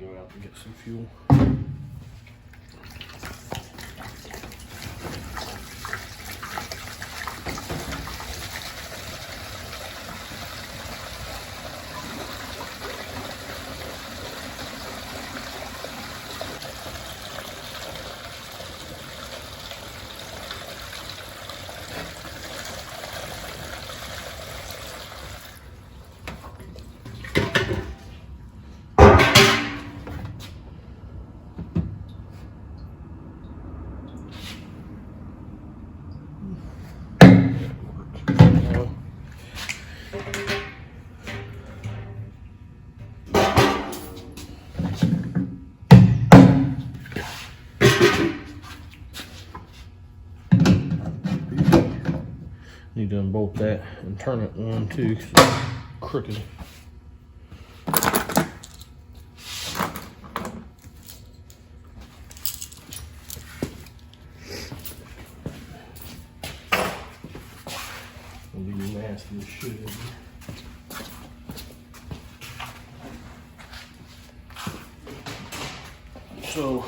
go out and get some fuel. Need to unbolt that and turn it on too, because it's crooked. It'll be nasty as shit. So,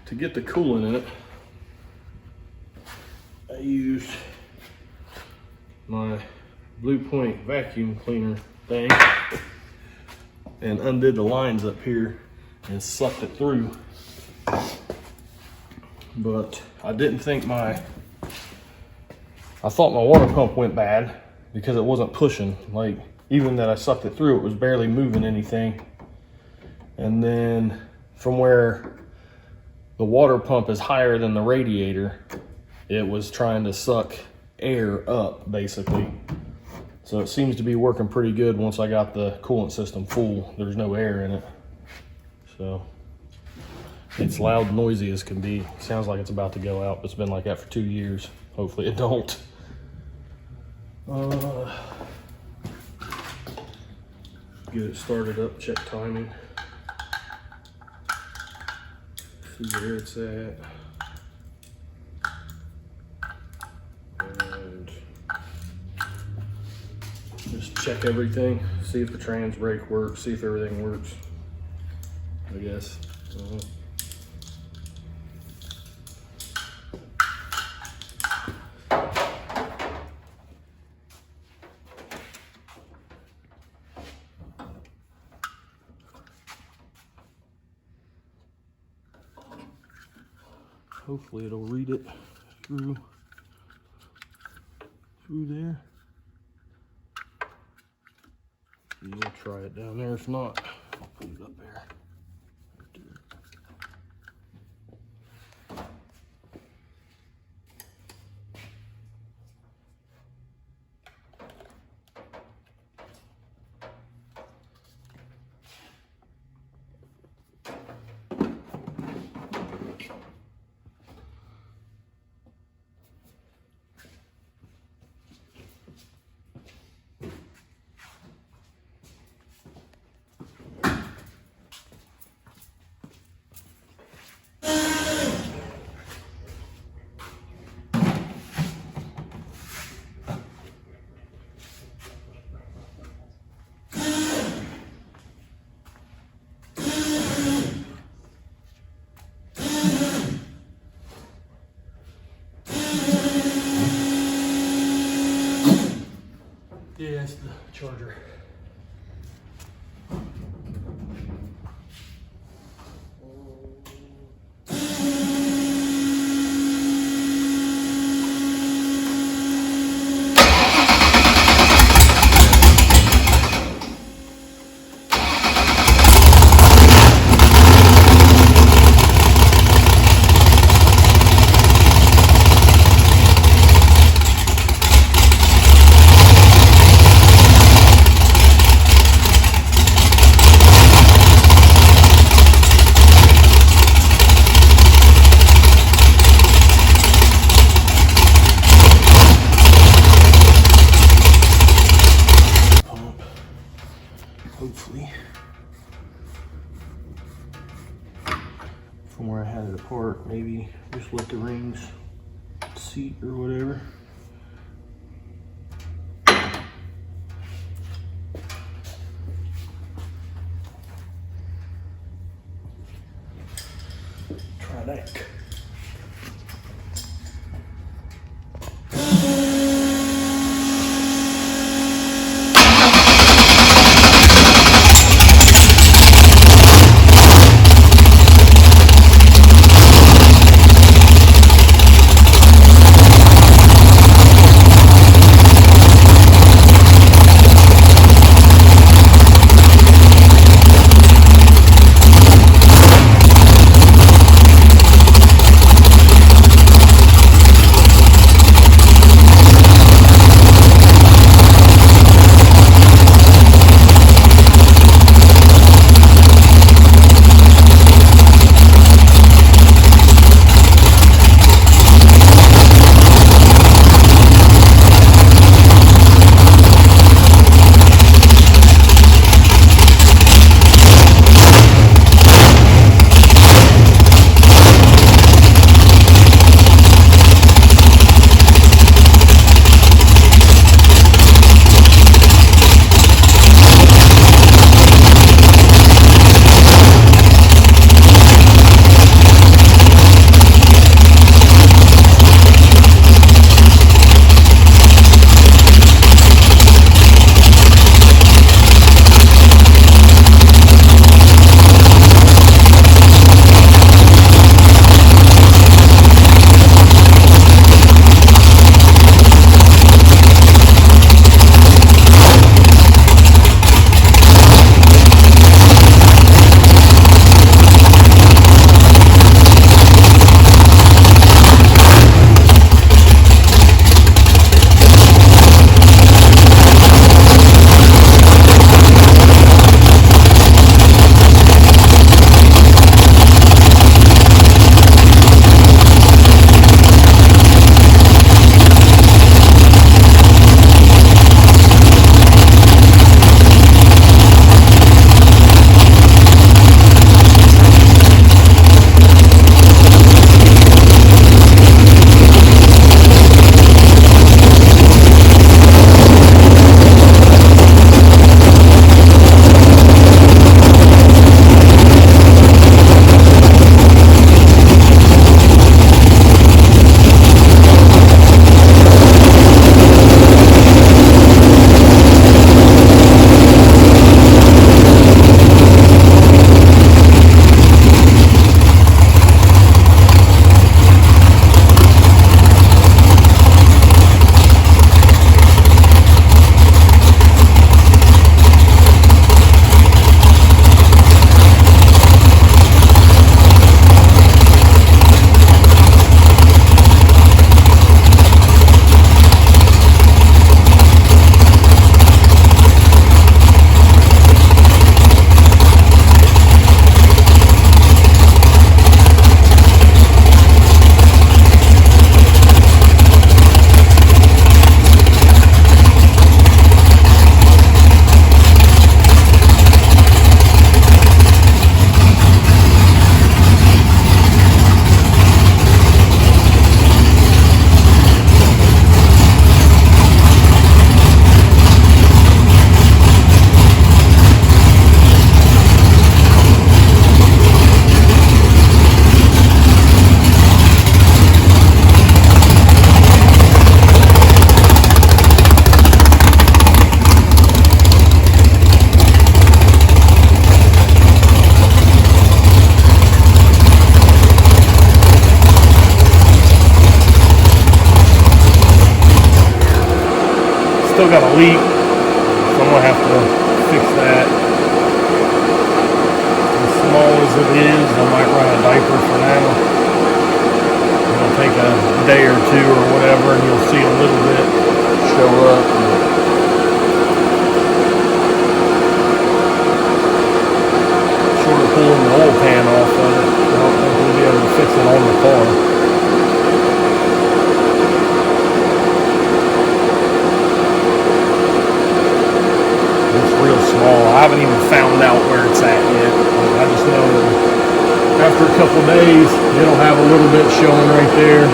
to get the coolant in it, I used my Blue Point vacuum cleaner thing and undid the lines up here and sucked it through. But I didn't think I thought my water pump went bad because it wasn't pushing. Like, even that I sucked it through, it was barely moving anything. And then from where the water pump is higher than the radiator, it was trying to suck air up, basically. So it seems to be working pretty good once I got the coolant system full. There's no air in it. So it's loud, noisy as can be. Sounds like it's about to go out, but it's been like that for 2 years. Hopefully it don't. Get it started up, check timing. See where it's at. And just check everything, see if the trans brake works, see if everything works, I guess. Hopefully it'll read it through there. We'll try it down there. If not, I'll put it up there. Yeah, it's the charger. Hopefully, from where I had it apart, maybe just let the rings seat or whatever. Try that. Still got a leak, so I'm gonna have to fix that. As small as it is, I might run a diaper for now. It'll take a day or two or whatever, and you'll see a little bit show up. Short of pulling the oil pan off of it, I don't think we'll be able to fix it on the car. Real small. I haven't even found out where it's at yet. I just know that after a couple days, it'll have a little bit showing right there.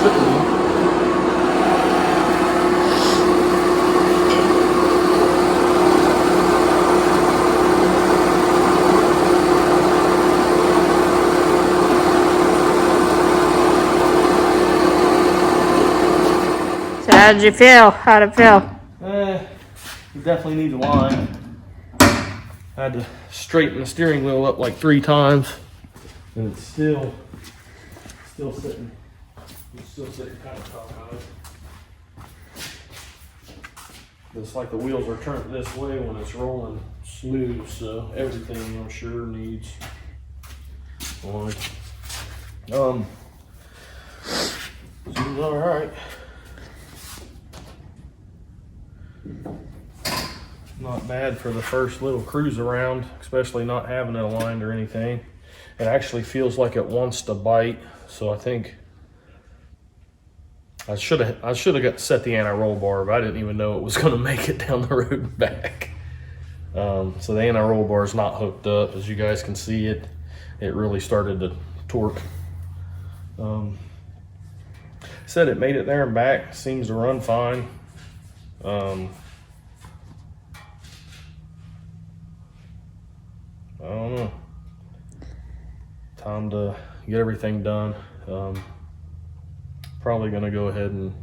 shouldn't be. So how did you feel? How'd it feel? You definitely need a line. I had to straighten the steering wheel up like 3 times, and it's still sitting. It's still sitting kind of cockeyed. It's like the wheels are turned this way when it's rolling smooth, so everything I'm sure needs on. Seems all right. Not bad for the first little cruise around, especially not having it aligned or anything. It actually feels like it wants to bite, so I think I should have set the anti-roll bar, but I didn't even know it was going to make it down the road and back. So the anti-roll bar is not hooked up. As you guys can see, it really started to torque. Said it made it there and back. Seems to run fine. I don't know. Time to get everything done. Probably gonna go ahead and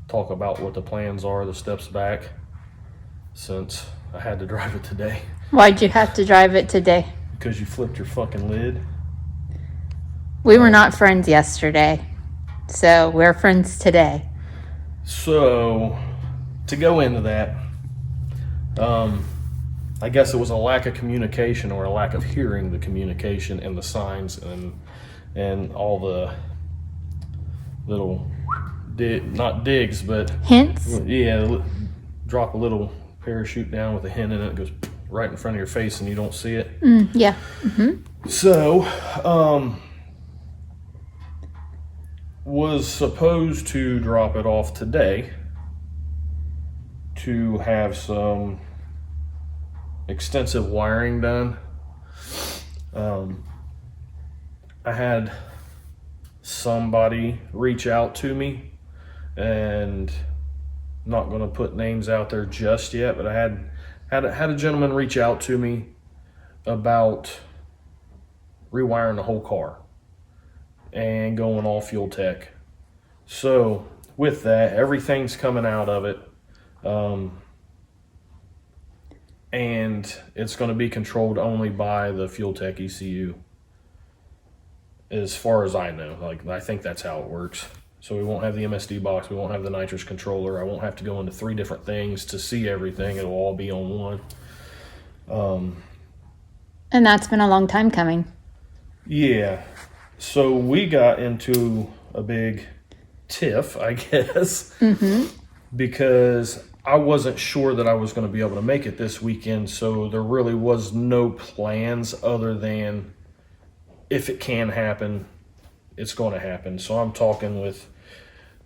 talk about what the plans are, the steps back, since I had to drive it today. Why'd you have to drive it today? Because you flipped your fucking lid. We were not friends yesterday, so we're friends today. So, to go into that, I guess it was a lack of communication or a lack of hearing the communication and the signs and all the little, not digs, but hints. Yeah, drop a little parachute down with a hint in it. It goes right in front of your face and you don't see it. Yeah. Mm-hmm. So, was supposed to drop it off today to have some extensive wiring done. I had somebody reach out to me, and not going to put names out there just yet, but I had a gentleman reach out to me about rewiring the whole car and going all fuel tech. So with that, everything's coming out of it. And it's going to be controlled only by the fuel tech ECU, as far as I know. Like, I think that's how it works. So we won't have the MSD box, we won't have the nitrous controller, I won't have to go into 3 different things to see everything. It'll all be on one. And that's been a long time coming. Yeah. So we got into a big tiff, I guess, because I wasn't sure that I was going to be able to make it this weekend, so there really was no plans other than if it can happen, it's going to happen. So I'm talking with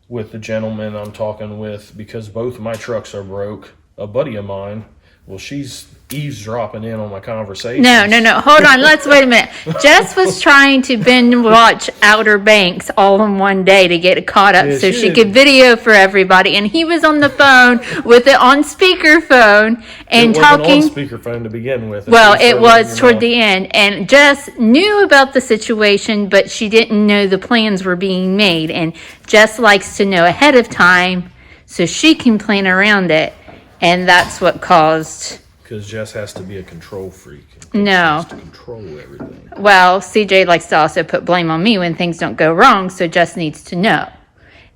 the gentleman I'm talking with, because both of my trucks are broke. A buddy of mine, well, she's eavesdropping in on my conversation. No. Hold on. Let's wait a minute. Jess was trying to binge watch Outer Banks all in one day to get it caught up, so she could video for everybody. And he was on the phone with it on speakerphone and talking. It wasn't on speakerphone to begin with. Well, it was toward the end. And Jess knew about the situation, but she didn't know the plans were being made. And Jess likes to know ahead of time so she can plan around it. And that's what caused... Because Jess has to be a control freak. No. She has to control everything. Well, CJ likes to also put blame on me when things don't go wrong, so Jess needs to know.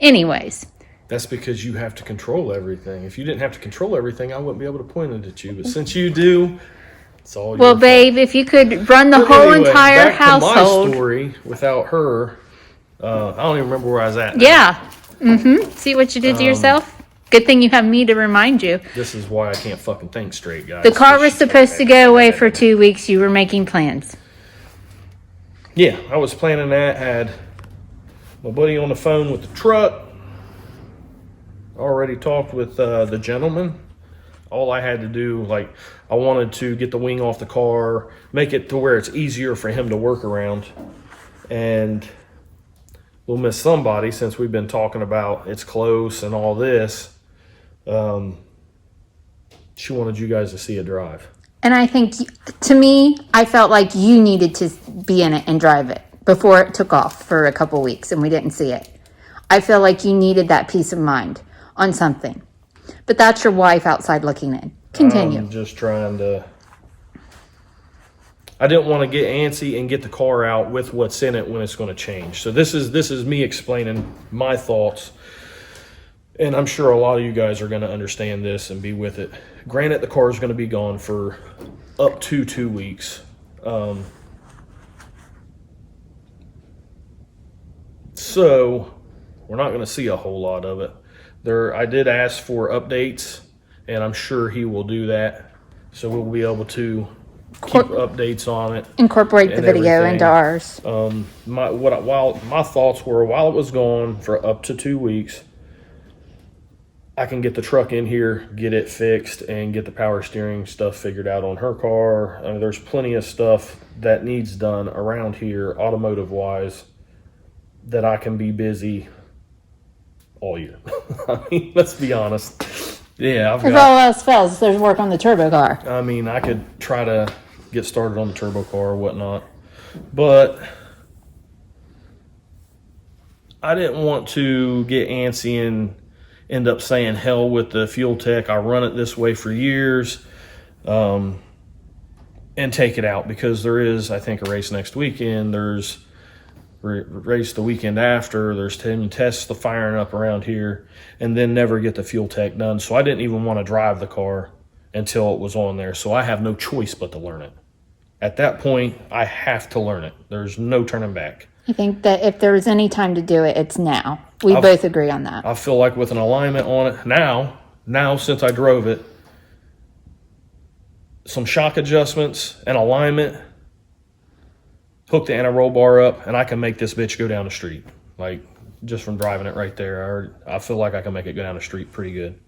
Anyways. That's because you have to control everything. If you didn't have to control everything, I wouldn't be able to point it at you. But since you do, it's all your fault. Babe, if you could run the whole entire household... Back to my story, without her, I don't even remember where I was at now. Yeah. See what you did to yourself? Good thing you have me to remind you. This is why I can't fucking think straight, guys. The car was supposed to go away for 2 weeks. You were making plans. Yeah, I was planning that. Had my buddy on the phone with the truck. Already talked with the gentleman. All I had to do, I wanted to get the wing off the car, make it to where it's easier for him to work around. And we'll miss somebody since we've been talking about it's close and all this. She wanted you guys to see it drive. And I think, to me, I felt like you needed to be in it and drive it before it took off for a couple weeks and we didn't see it. I feel like you needed that peace of mind on something. But that's your wife outside looking in. Continue. I'm just trying to... I didn't want to get antsy and get the car out with what's in it when it's going to change. So this is me explaining my thoughts. And I'm sure a lot of you guys are going to understand this and be with it. Granted, the car is going to be gone for up to 2 weeks. So we're not going to see a whole lot of it. I did ask for updates, and I'm sure he will do that. So we'll be able to keep updates on it. Incorporate the video into ours. My thoughts were, while it was gone for up to 2 weeks, I can get the truck in here, get it fixed, and get the power steering stuff figured out on her car. There's plenty of stuff that needs done around here, automotive-wise, that I can be all year. I mean, let's be honest. Yeah, If all else fails, there's work on the turbo car. I mean, I could try to get started on the turbo car or whatnot, but I didn't want to get antsy and end up saying hell with the fuel tech. I run it this way for years, and take it out, because there is, I think, a race next weekend. There's race the weekend after. There's 10 tests the firing up around here, and then never get the fuel tech done. So I didn't even want to drive the car until it was on there. So I have no choice but to learn it. At that point, I have to learn it. There's no turning back. I think that if there was any time to do it, it's now. We both agree on that. I feel like with an alignment on it now since I drove it, some shock adjustments and alignment, hook the anti-roll bar up, and I can make this bitch go down the street. Like, just from driving it right there, I feel like I can make it go down the street pretty good.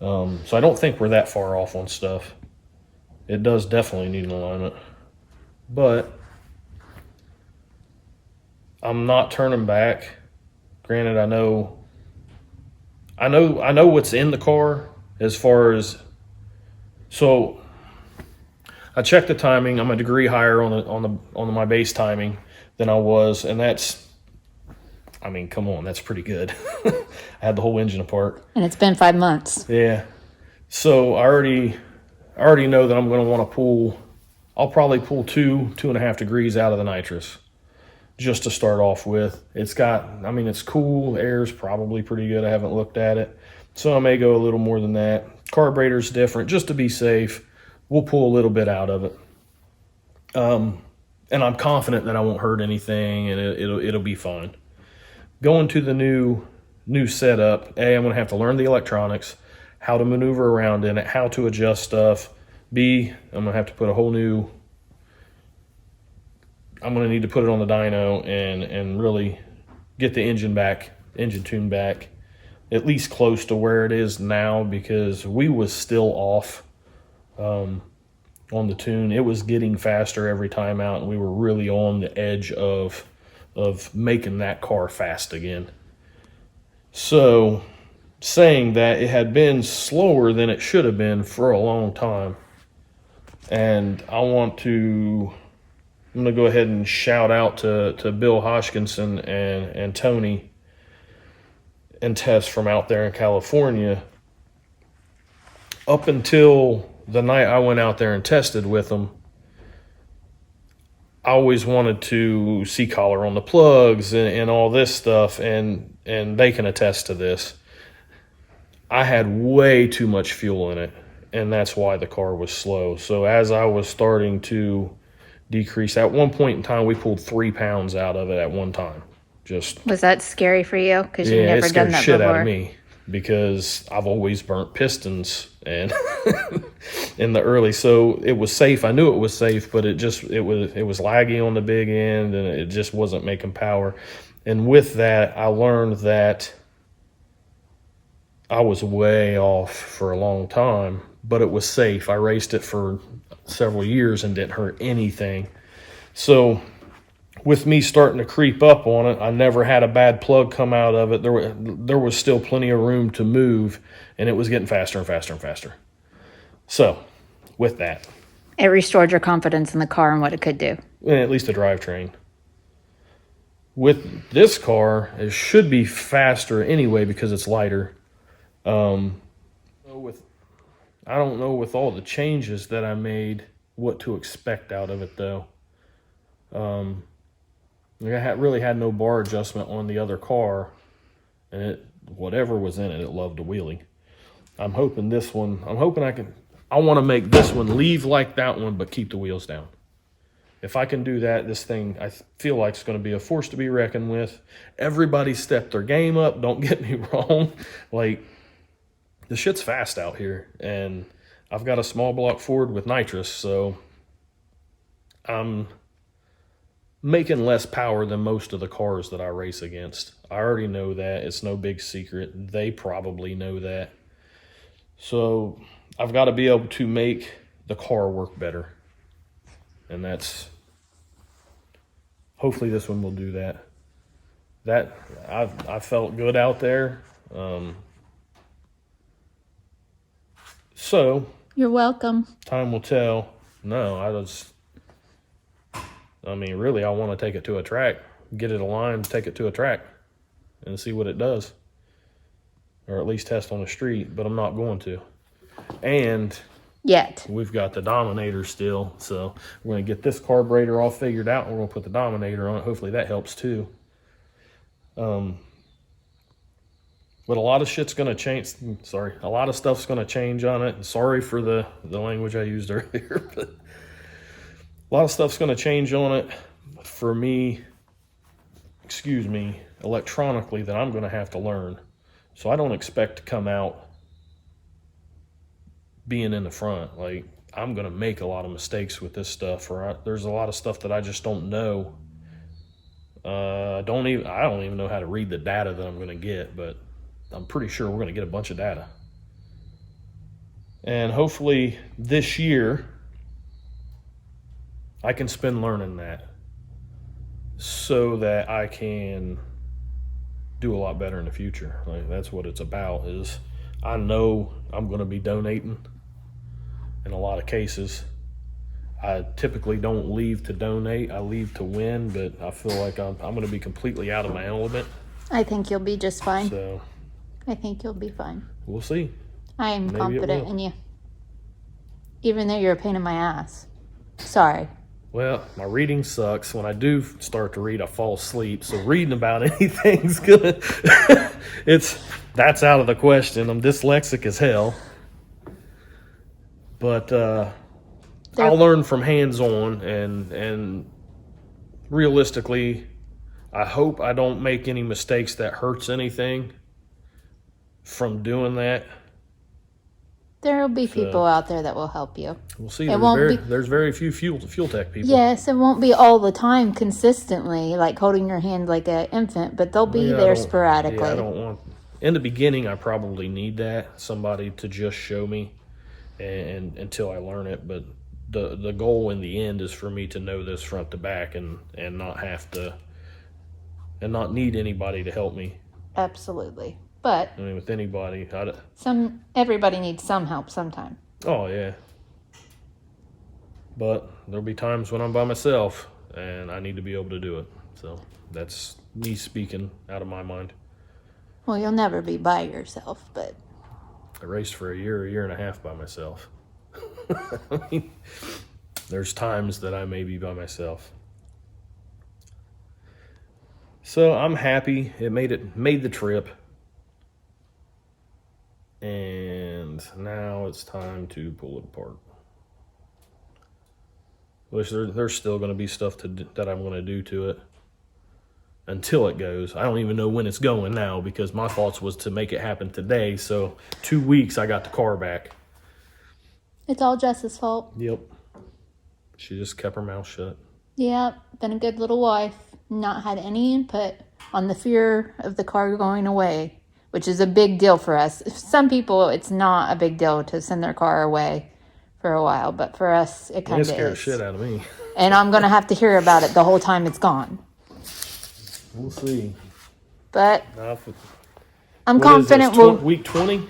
So I don't think we're that far off on stuff. It does definitely need an alignment, but I'm not turning back. Granted, I know what's in the car as far as, so I checked the timing. I'm a degree higher on my base timing than I was, and that's, I mean, come on, that's pretty good. I had the whole engine apart. And it's been 5 months. Yeah. So I already know that I'm going to want to pull, I'll probably pull 2.5 degrees out of the nitrous just to start off with. It's cool. Air's probably pretty good. I haven't looked at it. So I may go a little more than that. Carburetor's different, just to be safe. We'll pull a little bit out of it. And I'm confident that I won't hurt anything, and it'll be fine. Going to the new setup, I'm going to have to learn the electronics, how to maneuver around in it, how to adjust stuff. I'm going to have to put I'm going to need to put it on the dyno and really get the engine tune back, at least close to where it is now, because we was still off on the tune. It was getting faster every time out, and we were really on the edge of making that car fast again. So, saying that, it had been slower than it should have been for a long time, and I'm going to go ahead and shout out to Bill Hodgkinson and Tony and Tess from out there in California. Up until the night I went out there and tested with them, I always wanted to see collar on the plugs and all this stuff, and they can attest to this. I had way too much fuel in it, and that's why the car was slow. So as I was starting to decrease, at one point in time, we pulled 3 pounds out of it at one time. Was that scary for you? Because you've never done that shit before. out of me, because I've always burnt pistons and in the early, so it was safe. I knew it was safe, but it was laggy on the big end, and it just wasn't making power. And with that, I learned that I was way off for a long time, but it was safe. I raced it for several years and didn't hurt anything. So with me starting to creep up on it, I never had a bad plug come out of it. There was still plenty of room to move, and it was getting faster and faster and faster. So, with that, It restored your confidence in the car and what it could do. and at least the drivetrain. With this car, it should be faster anyway because it's lighter. I don't know with all the changes that I made what to expect out of it though. I really had no bar adjustment on the other car, and whatever was in it, it loved the wheelie. I'm hoping I want to make this one leave like that one, but keep the wheels down. If I can do that, this thing, I feel like it's going to be a force to be reckoned with. Everybody stepped their game up. Don't get me wrong. Like, the shit's fast out here, and I've got a small block Ford with nitrous, so I'm making less power than most of the cars that I race against. I already know that. It's no big secret. They probably know that. So I've got to be able to make the car work better. And hopefully this one will do that. I felt good out there. So You're welcome. time will tell. No, really, I want to take it to a track, get it aligned, take it to a track, and see what it does. Or at least test on the street, but I'm not going to. And Yet. we've got the Dominator still, so we're going to get this carburetor all figured out, and we're going to put the Dominator on it. Hopefully that helps too. But a lot of shit's going to change. Sorry, a lot of stuff's going to change on it. Sorry for the language I used earlier, but a lot of stuff's going to change on it for me, electronically, that I'm going to have to learn. So I don't expect to come out being in the front. Like, I'm going to make a lot of mistakes with this stuff, or there's a lot of stuff that I just don't know. I don't even know how to read the data that I'm going to get, but I'm pretty sure we're going to get a bunch of data. And hopefully this year I can spend learning that so that I can do a lot better in the future. Like, that's what it's about. Is I know I'm going to be donating in a lot of cases. I typically don't leave to donate. I leave to win, but I feel like I'm going to be completely out of my element. I think you'll be just fine. So I think you'll be fine. we'll see. I am Maybe it confident will. in you. Even though you're a pain in my ass. Sorry. Well, my reading sucks. When I do start to read, I fall asleep. So reading about anything's good. That's out of the question. I'm dyslexic as hell. But I'll learn from hands-on, and realistically, I hope I don't make any mistakes that hurts anything from doing that. There will be people out there that will help you. We'll see. It There's very few fuel tech people. Yes, it won't be all the time consistently, like holding your hand like an infant, but they'll be there sporadically. Yeah, I don't want. In the beginning, I probably need that, somebody to just show me, and until I learn it. But the goal in the end is for me to know this front to back, and not have to, and not need anybody to help me. Absolutely. But I mean, with anybody, everybody needs some help sometime. oh yeah. But there'll be times when I'm by myself, and I need to be able to do it. So that's me speaking out of my mind. Well, you'll never be by yourself, but I raced for a year and a half by myself. I mean, there's times that I may be by myself. So I'm happy. It made the trip. And now it's time to pull it apart. Which there's still going to be stuff that I'm going to do to it until it goes. I don't even know when it's going now, because my thoughts was to make it happen today. So 2 weeks I got the car back. it's all Jess's fault. Yep. She just kept her mouth shut. Yep, been a good little wife. Not had any input on the fear of the car going away, which is a big deal for us. Some people, it's not a big deal to send their car away for a while, but for us, it kind of is. It scared the shit out of me. and I'm going to have to hear about it the whole time it's gone. We'll see. But Now, I'm what is this, confident we'll... week 20?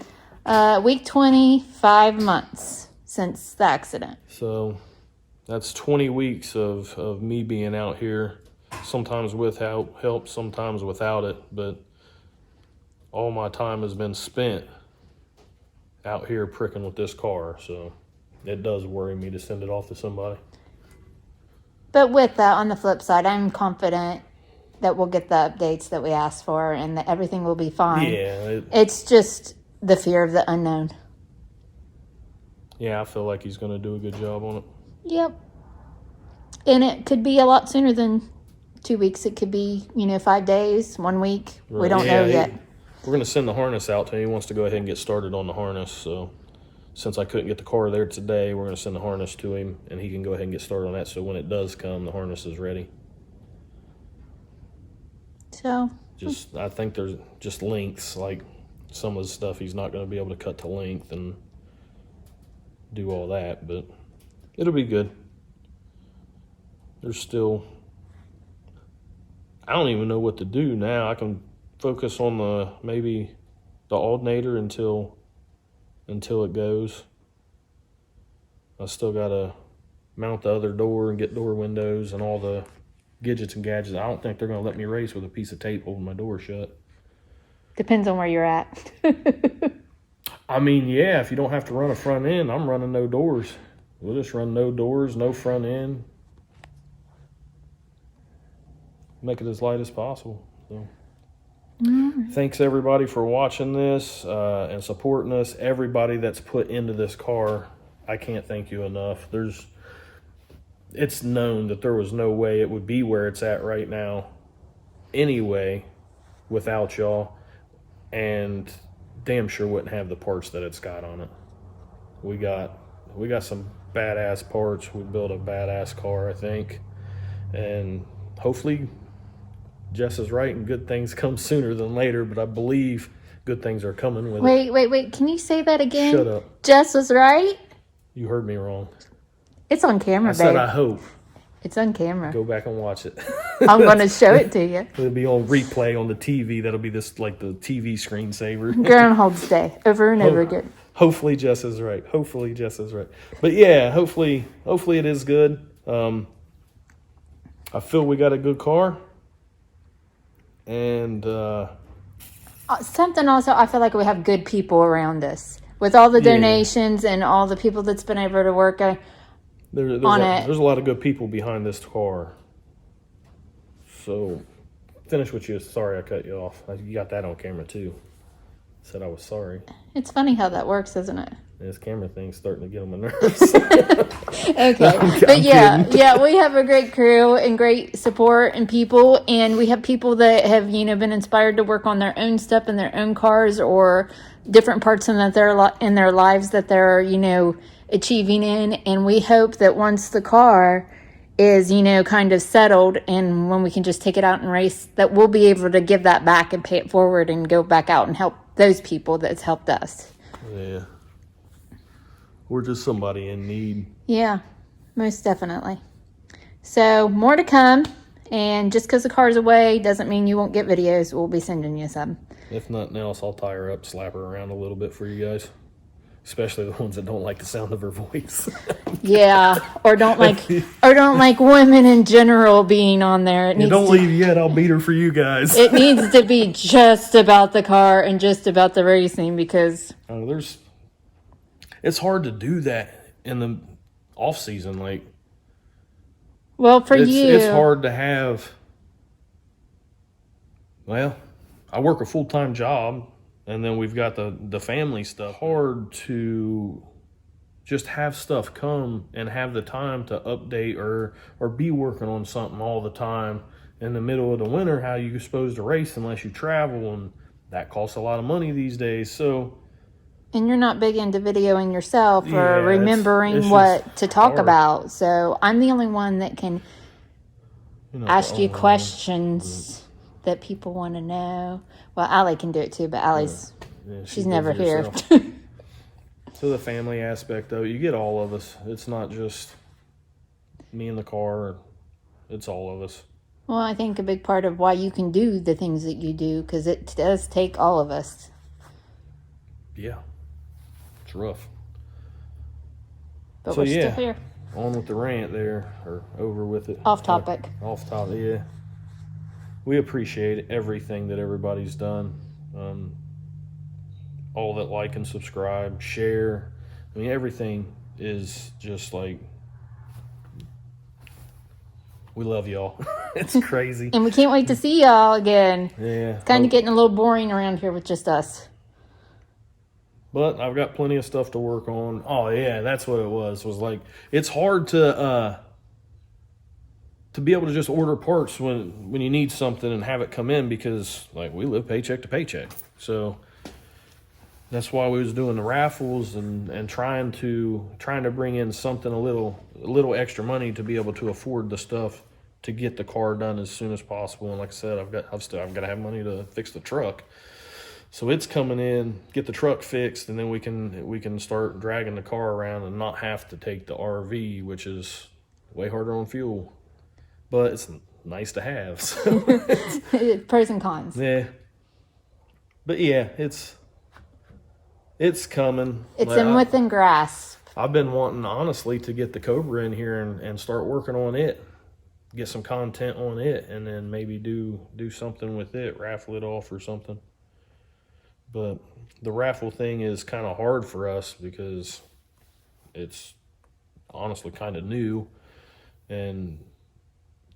Week 20, 5 months since the accident. So that's 20 weeks of me being out here, sometimes with help, sometimes without it. But all my time has been spent out here pricking with this car. So it does worry me to send it off to somebody. But with that, on the flip side, I'm confident that we'll get the updates that we asked for and that everything will be fine. Yeah. It's just the fear of the unknown. Yeah, I feel like he's going to do a good job on it. Yep. And it could be a lot sooner than 2 weeks. It could be, 5 days, 1 week. Right. We don't know yet. We're going to send the harness out to him. He wants to go ahead and get started on the harness. So since I couldn't get the car there today, we're going to send the harness to him, and he can go ahead and get started on that. So when it does come, the harness is ready. So I think there's just lengths, like some of the stuff he's not going to be able to cut to length and do all that, but it'll be good. There's still, I don't even know what to do now. I can focus on maybe the alternator until it goes. I still got to mount the other door and get door windows and all the gadgets and gadgets. I don't think they're going to let me race with a piece of tape holding my door shut. Depends on where you're at. I mean, yeah, if you don't have to run a front end, I'm running no doors. We'll just run no doors, no front end. Make it as light as possible. So, Thanks everybody for watching this and supporting us. Everybody that's put into this car, I can't thank you enough. It's known that there was no way it would be where it's at right now anyway without y'all, and damn sure wouldn't have the parts that it's got on it. We got some badass parts. We built a badass car, I think, and hopefully Jess is right and good things come sooner than later, but I believe good things are coming with it. Wait. Can you say that again? Shut up. Jess was right? You heard me wrong. It's on camera, babe. I said I hope. It's on camera. Go back and watch it. I'm going to show it to you. It'll be on replay on the TV. That'll be this like the TV screensaver. Groundhog's Day, over and over again. Hopefully Jess is right. But yeah, hopefully it is good. I feel we got a good car. And something also, I feel like we have good people around us. With all the donations and all the people that's been able to work there's a lot of good people behind this car. So, finish what you. Sorry, I cut you off. You got that on camera too. Said I was sorry. It's funny how that works, isn't it? This camera thing's starting to get on my nerves. Okay, but yeah, we have a great crew and great support and people, and we have people that have been inspired to work on their own stuff in their own cars or different parts in their lives that they're achieving in, and we hope that once the car is kind of settled and when we can just take it out and race, that we'll be able to give that back and pay it forward and go back out and help those people that's helped us. Yeah, we're just somebody in need. Yeah, most definitely. So more to come, and just because the car's away doesn't mean you won't get videos. We'll be sending you some. If nothing else, I'll tie her up, slap her around a little bit for you guys. Especially the ones that don't like the sound of her voice. Yeah, or don't like women in general being on there. Don't leave yet. I'll beat her for you guys. It needs to be just about the car and just about the racing because it's hard to do that in the off season. It's hard to have. Well, I work a full-time job. And then we've got the family stuff. Hard to just have stuff come and have the time to update or be working on something all the time. In the middle of the winter, how you supposed to race unless you travel, and that costs a lot of money these days. So, and you're not big into videoing yourself or remembering what to talk hard. about. So I'm the only one that can ask you questions that people want to know. Well, Allie can do it too, but Allie's she's never here. So the family aspect, though, you get all of us. It's not me in the car. It's all of us. Well, I think a big part of why you can do the things that you do, because it does take all of us. Yeah, it's rough. But So, we're yeah. still here. On with the rant there, or over with it. Off topic. Off topic, yeah. We appreciate everything that everybody's done. All that like and subscribe, share. I mean, everything is just like, we love y'all. It's crazy. And we can't wait to see y'all again. Yeah. It's kind of getting a little boring around here with just us. But I've got plenty of stuff to work on. Oh yeah, that's what it was. Was like, it's hard to be able to just order parts when you need something and have it come in, because like we live paycheck to paycheck. So that's why we was doing the raffles and trying to bring in something a little extra money to be able to afford the stuff to get the car done as soon as possible. And like I said, I've got to have money to fix the truck. So it's coming in, get the truck fixed, and then we can start dragging the car around and not have to take the RV, which is way harder on fuel. But it's nice to have. So. Pros and cons. Yeah. But yeah, it's coming. It's within grasp. I've been wanting, honestly, to get the Cobra in here and start working on it. Get some content on it, and then maybe do something with it, raffle it off or something. But the raffle thing is kind of hard for us because it's honestly kind of new, and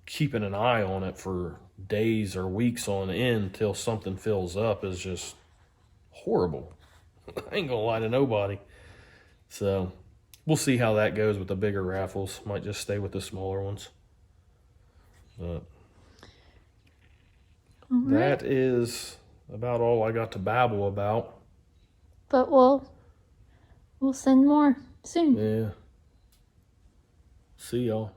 keeping an eye on it for days or weeks on end till something fills up is just horrible. I ain't gonna lie to nobody. So we'll see how that goes with the bigger raffles. Might just stay with the smaller ones. But that is about all I got to babble about. But we'll send more soon. Yeah. See y'all.